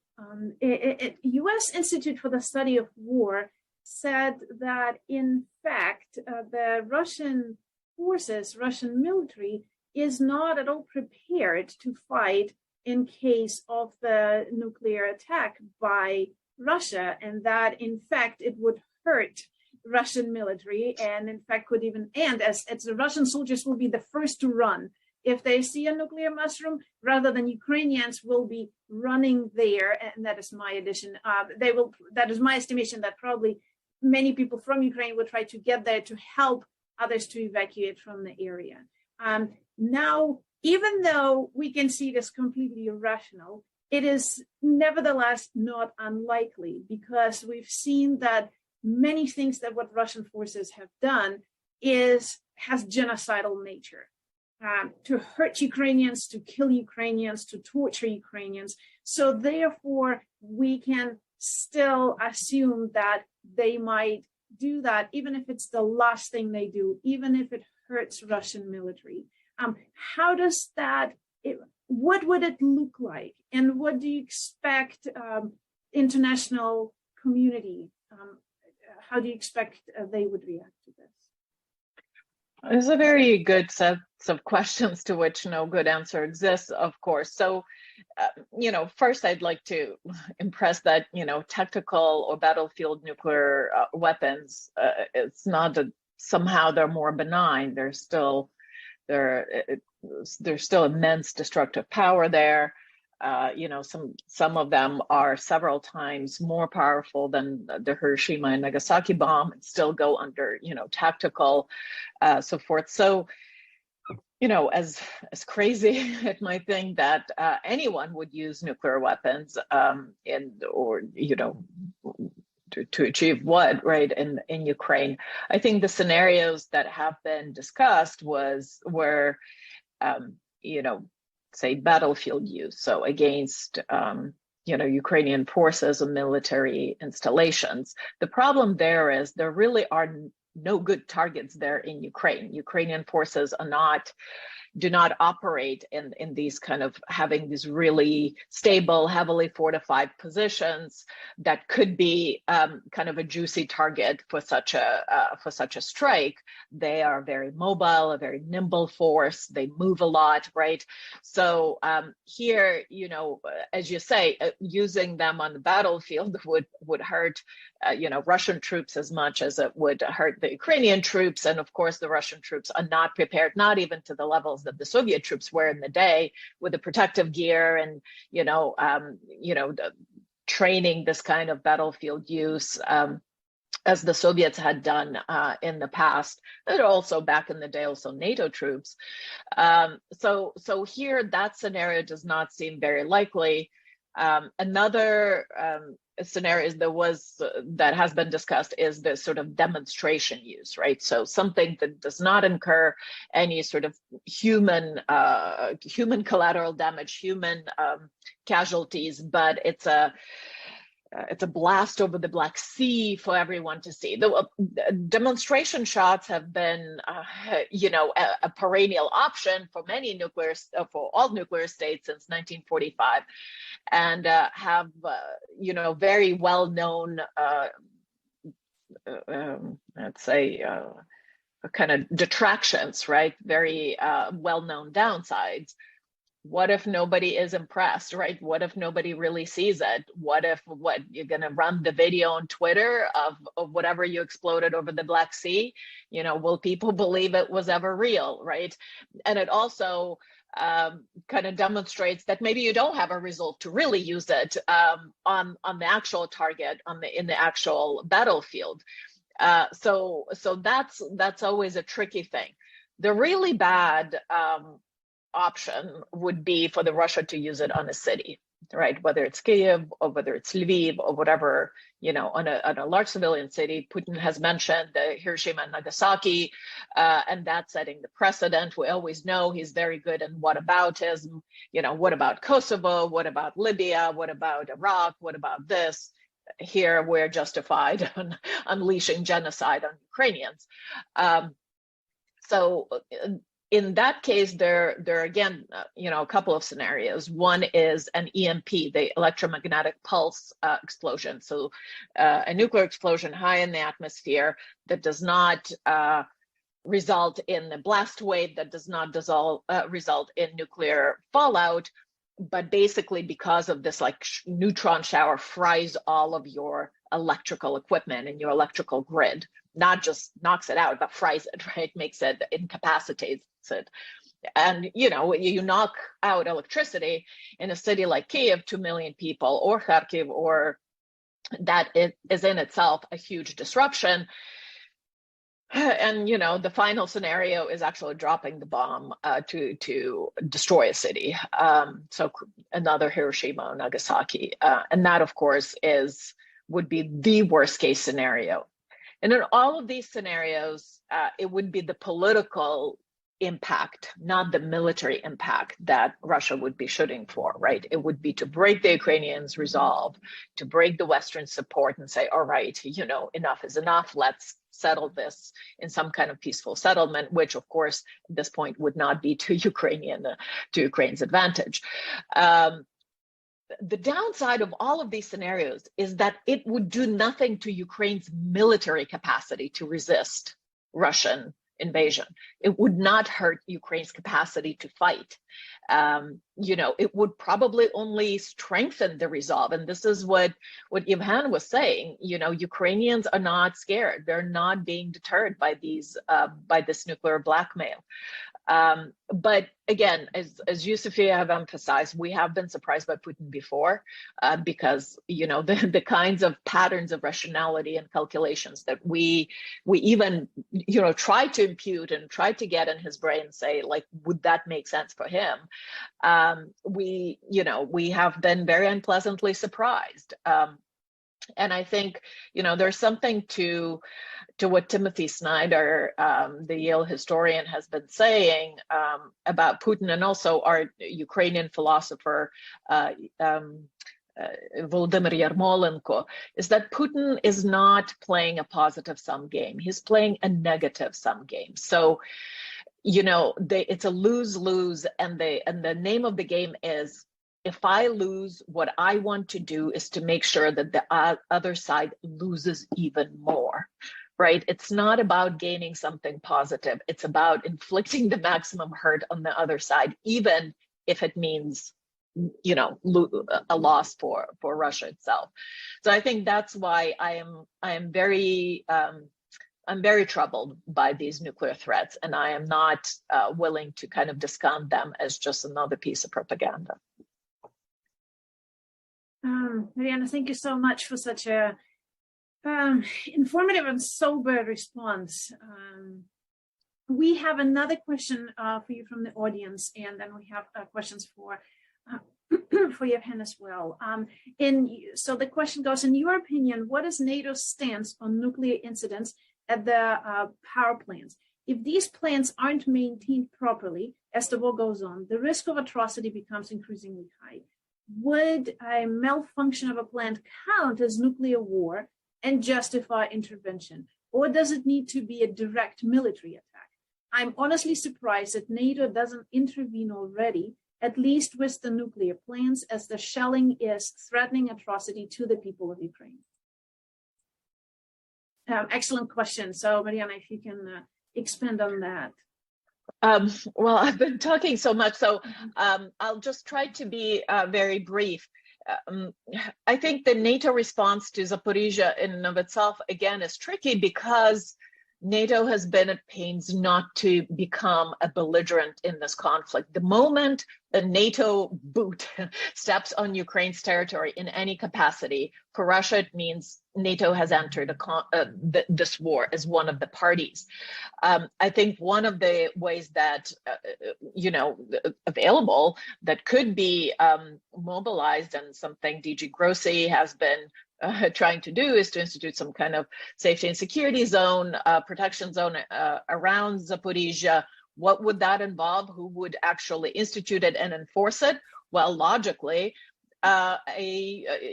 U.S. Institute for the Study of War said that, in fact, the Russian forces, Russian military, is not at all prepared to fight in case of the nuclear attack by Russia, and that, in fact, it would hurt Russian military, and in fact could even end as the Russian soldiers will be the first to run. If they see a nuclear mushroom, rather than Ukrainians will be running there, and that is my addition. That is my estimation, that probably many people from Ukraine will try to get there to help others to evacuate from the area. Now, even though we can see it as completely irrational, it is nevertheless not unlikely, because we've seen that many things that what Russian forces have done has genocidal nature. To hurt Ukrainians, to kill Ukrainians, to torture Ukrainians. So therefore, we can still assume that they might do that, even if it's the last thing they do, even if it hurts Russian military. How does that, what would it look like? And what do you expect international community, how do you expect they would react to this? There's a very good set of questions to which no good answer exists, of course. So, first I'd like to impress that, tactical or battlefield nuclear weapons, it's not that somehow they're more benign. There's still immense destructive power there. Some of them are several times more powerful than the Hiroshima and Nagasaki bomb, and still go under, tactical, so forth. So, as crazy it might think that anyone would use nuclear weapons, to achieve what, right, in Ukraine. I think the scenarios that have been discussed were say battlefield use, so against Ukrainian forces and military installations. The problem there is there really are no good targets there in Ukraine. Ukrainian forces do not operate in these kind of having these really stable, heavily fortified positions that could be kind of a juicy target for such a strike. They are very mobile, a very nimble force. They move a lot, right? So here, as you say, using them on the battlefield would hurt Russian troops as much as it would hurt the Ukrainian troops. And of course, the Russian troops are not prepared, not even to the levels that the Soviet troops were in the day, with the protective gear and, the training this kind of battlefield use, as the Soviets had done in the past, and also back in the day, also NATO troops. So here, that scenario does not seem very likely. Another scenario that has been discussed is the sort of demonstration use, right? So something that does not incur any sort of human collateral damage, human casualties, but it's a blast over the Black Sea for everyone to see. The demonstration shots have been, a perennial option for for all nuclear states since 1945, and have, very well-known, let's say, kind of detractions, right? Very well-known downsides. what if nobody is impressed, right? What if nobody really sees it? What if you're going to run the video on Twitter of whatever you exploded over the Black Sea? Will people believe it was ever real, right? And it also kind of demonstrates that maybe you don't have a result to really use it on the actual target in the actual battlefield. So that's always a tricky thing. The really bad option would be for the Russia to use it on a city, right? Whether it's Kyiv or whether it's Lviv or whatever, on a large civilian city. Putin has mentioned Hiroshima and Nagasaki, and that's setting the precedent. We always know he's very good in whataboutism. What about Kosovo? What about Libya? What about Iraq? What about this? Here we're justified on unleashing genocide on Ukrainians. So in that case, there are again, a couple of scenarios. One is an EMP, the electromagnetic pulse explosion. So a nuclear explosion high in the atmosphere that does not result in a blast wave, that does not result in nuclear fallout, but basically because of this neutron shower fries all of your electrical equipment and your electrical grid. Not just knocks it out, but fries it, right? Makes it, incapacitates it. And, you knock out electricity in a city like Kyiv, 2 million people, or Kharkiv, or that is in itself a huge disruption. And, the final scenario is actually dropping the bomb to destroy a city. So another Hiroshima or Nagasaki. And that, of course, would be the worst case scenario. And in all of these scenarios, it would be the political impact, not the military impact that Russia would be shooting for, right? It would be to break the Ukrainians' resolve, to break the Western support and say, all right, enough is enough. Let's settle this in some kind of peaceful settlement, which of course, at this point would not be to Ukraine's advantage. The downside of all of these scenarios is that it would do nothing to Ukraine's military capacity to resist Russian invasion. It would not hurt Ukraine's capacity to fight. It would probably only strengthen the resolve. And this is what Yevhen was saying. Ukrainians are not scared. They're not being deterred by this nuclear blackmail. But again, as you, Sophia, have emphasized, we have been surprised by Putin before because, the kinds of patterns of rationality and calculations that we even, try to impute and try to get in his brain, say, would that make sense for him? We have been very unpleasantly surprised. And I think, there's something to what Timothy Snyder, the Yale historian, has been saying about Putin, and also our Ukrainian philosopher, Volodymyr Borysenko, is that Putin is not playing a positive sum game. He's playing a negative sum game. So, it's a lose-lose, and the name of the game is, if I lose, what I want to do is to make sure that the other side loses even more, right? It's not about gaining something positive. It's about inflicting the maximum hurt on the other side, even if it means, a loss for Russia itself. So I think that's why I am very I'm very troubled by these nuclear threats, and I am not willing to kind of discount them as just another piece of propaganda. Mariana, thank you so much for such a informative and sober response. We have another question for you from the audience, and then we have questions for Yevhen as well. So the question goes, in your opinion, what is NATO's stance on nuclear incidents at the power plants? If these plants aren't maintained properly as the war goes on, the risk of atrocity becomes increasingly high. Would a malfunction of a plant count as nuclear war and justify intervention? Or does it need to be a direct military attack? I'm honestly surprised that NATO doesn't intervene already, at least with the nuclear plants, as the shelling is threatening atrocity to the people of Ukraine. Excellent question. So, Mariana, if you can expand on that. Well, I've been talking so much, so I'll just try to be very brief. I think the NATO response to Zaporizhia in and of itself, again, is tricky because NATO has been at pains not to become a belligerent in this conflict. The moment a NATO boot steps on Ukraine's territory in any capacity, for Russia, it means NATO has entered this war as one of the parties. I think one of the ways that, available that could be mobilized, and something DG Grossi has been trying to do, is to institute some kind of safety and security zone, protection zone around Zaporizhia. What would that involve? Who would actually institute it and enforce it? Well, logically, a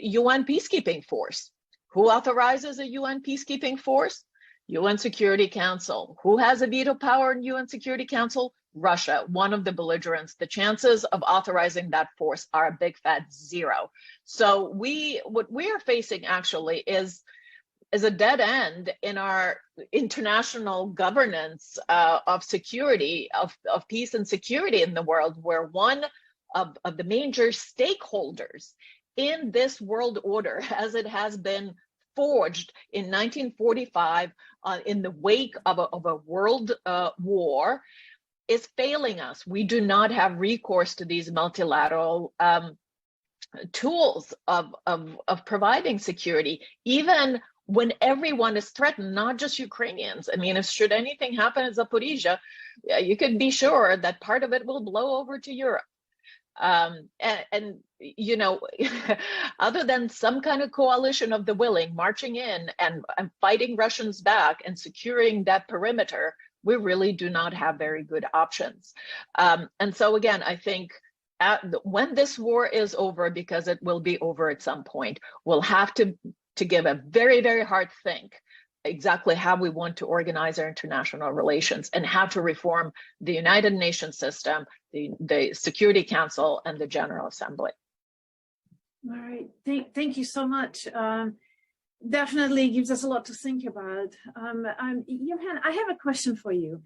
UN peacekeeping force. Who authorizes a UN peacekeeping force? UN Security Council. Who has a veto power in UN Security Council? Russia, one of the belligerents. The chances of authorizing that force are a big fat zero. So what we are facing actually is a dead end in our international governance of security, of peace and security in the world, where one of the major stakeholders in this world order, as it has been forged in 1945 in the wake of a world war, is failing us. We do not have recourse to these multilateral tools of providing security, even when everyone is threatened, not just Ukrainians. I mean, if should anything happen at Zaporizhia, you could be sure that part of it will blow over to Europe. Other than some kind of coalition of the willing marching in and fighting Russians back and securing that perimeter, we really do not have very good options. And so again, I think when this war is over, because it will be over at some point, we'll have to give a very, very hard think exactly how we want to organize our international relations and how to reform the United Nations system, the Security Council, and the General Assembly. All right, thank you so much. Definitely gives us a lot to think about. Yevhen, I have a question for you.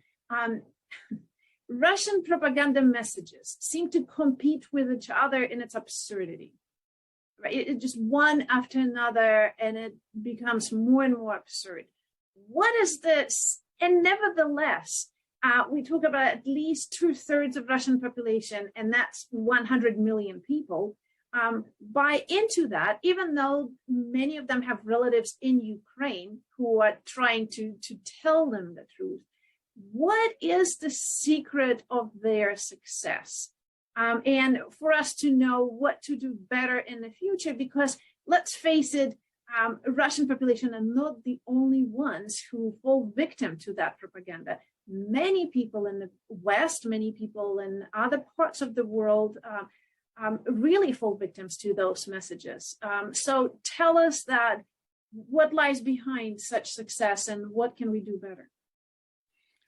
Russian propaganda messages seem to compete with each other in its absurdity. Right? It just one after another, and it becomes more and more absurd. What is this? And nevertheless, we talk about at least 2/3 of Russian population, and that's 100 million people, buy into that, even though many of them have relatives in Ukraine who are trying to tell them the truth. What is the secret of their success? And for us to know what to do better in the future, because let's face it, Russian population are not the only ones who fall victim to that propaganda. Many people in the West, many people in other parts of the world really fall victims to those messages. So tell us that, what lies behind such success and what can we do better?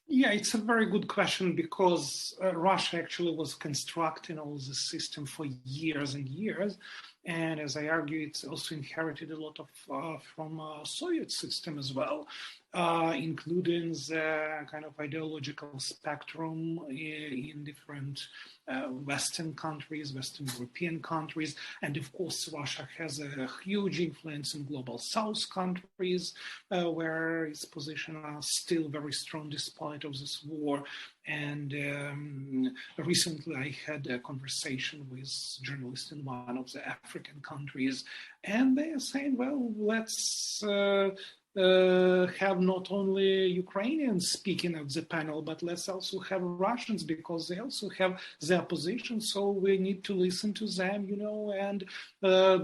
Yeah, it's a very good question, because Russia actually was constructing all this system for years and years. And as I argue, it's also inherited a lot of from Soviet system as well, including the kind of ideological spectrum in different Western countries, Western European countries. And of course, Russia has a huge influence in global South countries, where its position are still very strong despite of this war. And recently I had a conversation with journalists in one of the African countries, and they are saying, well, let's have not only Ukrainians speaking at the panel, but let's also have Russians, because they also have their position. So we need to listen to them, and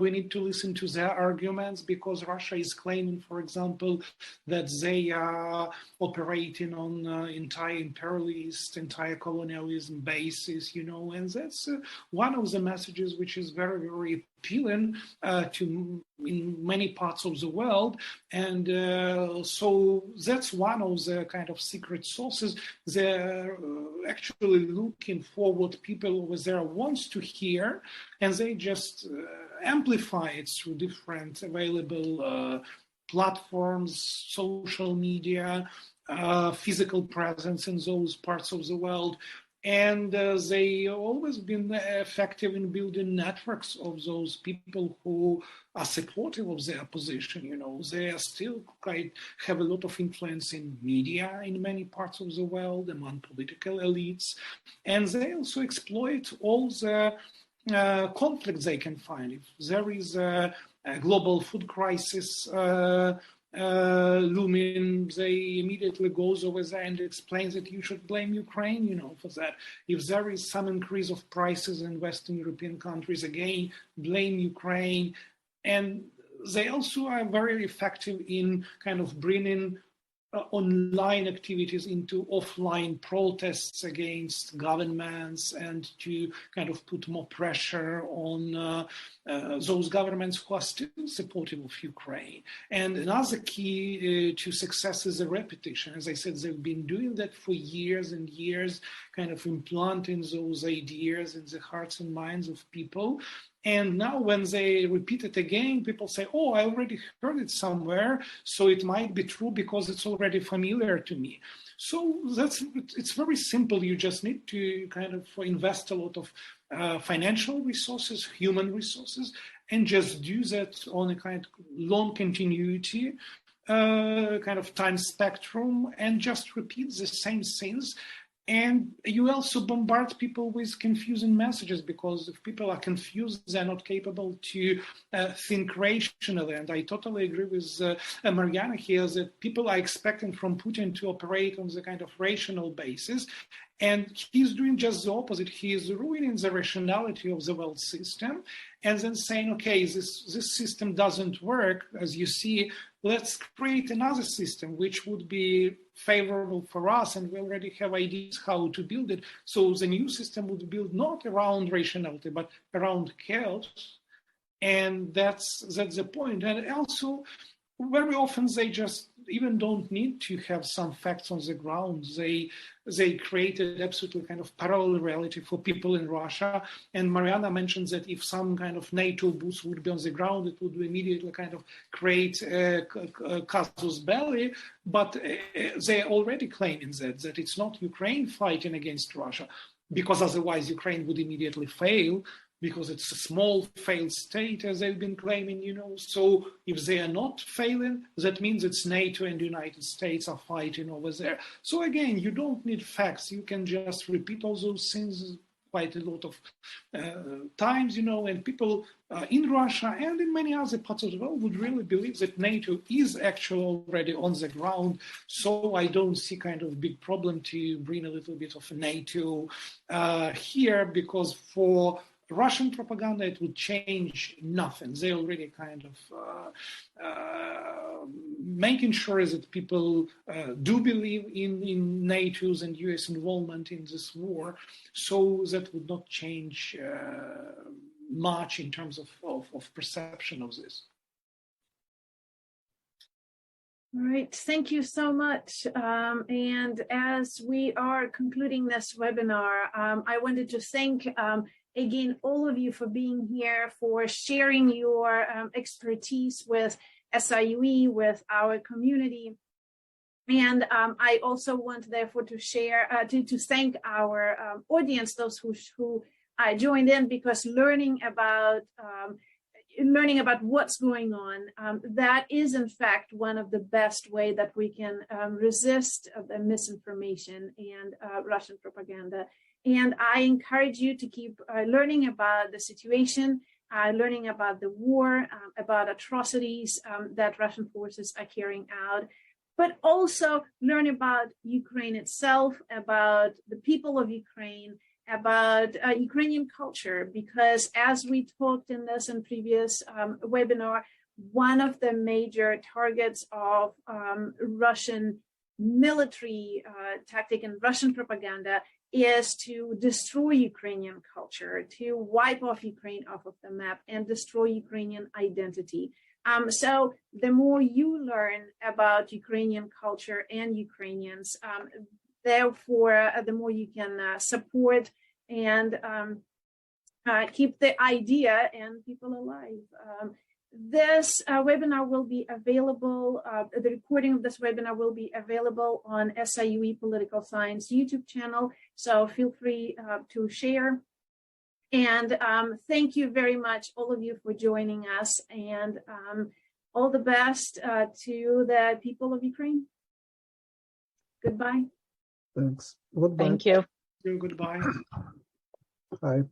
we need to listen to their arguments, because Russia is claiming, for example, that they are operating on entire imperialist, entire colonialism basis, and that's one of the messages which is very, very appealing to in many parts of the world. And so that's one of the kind of secret sources. They're actually looking for what people over there wants to hear, and they just amplify it through different available platforms, social media, physical presence in those parts of the world. And they always been effective in building networks of those people who are supportive of their position. You know, they are still have a lot of influence in media in many parts of the world, among political elites, and they also exploit all the conflicts they can find. If there is a global food crisis looming, they immediately goes over there and explains that you should blame Ukraine, you know, for that. If there is some increase of prices in Western European countries, again, blame Ukraine. And they also are very effective in kind of bringing online activities into offline protests against governments and to kind of put more pressure on those governments who are still supportive of Ukraine. And another key to success is the repetition. As I said, they've been doing that for years and years, kind of implanting those ideas in the hearts and minds of people. And now when they repeat it again, people say, oh, I already heard it somewhere, so it might be true because it's already familiar to me. So it's very simple. You just need to kind of invest a lot of financial resources, human resources, and just do that on a kind of long continuity, kind of time spectrum, and just repeat the same things. And you also bombard people with confusing messages, because if people are confused, they're not capable to think rationally. And I totally agree with Mariana here that people are expecting from Putin to operate on the kind of rational basis. And he's doing just the opposite. He is ruining the rationality of the world system and then saying, okay, this system doesn't work, as you see, let's create another system which would be favorable for us, and we already have ideas how to build it. So the new system would be built not around rationality, but around chaos. And that's the point. And also, very often they just even don't need to have some facts on the ground. They created absolutely kind of parallel reality for people in Russia. And Mariana mentions that if some kind of NATO booth would be on the ground, it would immediately kind of create a casus belli. But they're already claiming that it's not Ukraine fighting against Russia, because otherwise Ukraine would immediately fail, because it's a small failed state, as they've been claiming, you know. So if they are not failing, that means it's NATO and the United States are fighting over there. So again, you don't need facts. You can just repeat all those things quite a lot of times, you know, and people in Russia and in many other parts of the world would really believe that NATO is actually already on the ground. So I don't see kind of big problem to bring a little bit of NATO here, because for Russian propaganda, it would change nothing. They already kind of making sure that people do believe in NATO's and U.S. involvement in this war. So that would not change much in terms of perception of this. All right, thank you so much. And as we are concluding this webinar, I wanted to thank again, all of you for being here, for sharing your expertise with SIUE, with our community. And I also want, therefore, to share, to thank our audience, those who joined in, because learning about what's going on, that is, in fact, one of the best way that we can resist the misinformation and Russian propaganda. And I encourage you to keep learning about the situation, learning about the war, about atrocities that Russian forces are carrying out, but also learn about Ukraine itself, about the people of Ukraine, about Ukrainian culture, because as we talked in this and previous webinar, one of the major targets of Russian military tactic and Russian propaganda is to destroy Ukrainian culture, to wipe off Ukraine off of the map and destroy Ukrainian identity. So the more you learn about Ukrainian culture and Ukrainians, therefore, the more you can support and keep the idea and people alive. This webinar will be available, the recording of this webinar will be available on SIUE Political Science YouTube channel, so feel free to share. And thank you very much, all of you, for joining us, and all the best to the people of Ukraine. Goodbye. Thanks. Goodbye. Thank you. Goodbye. Bye.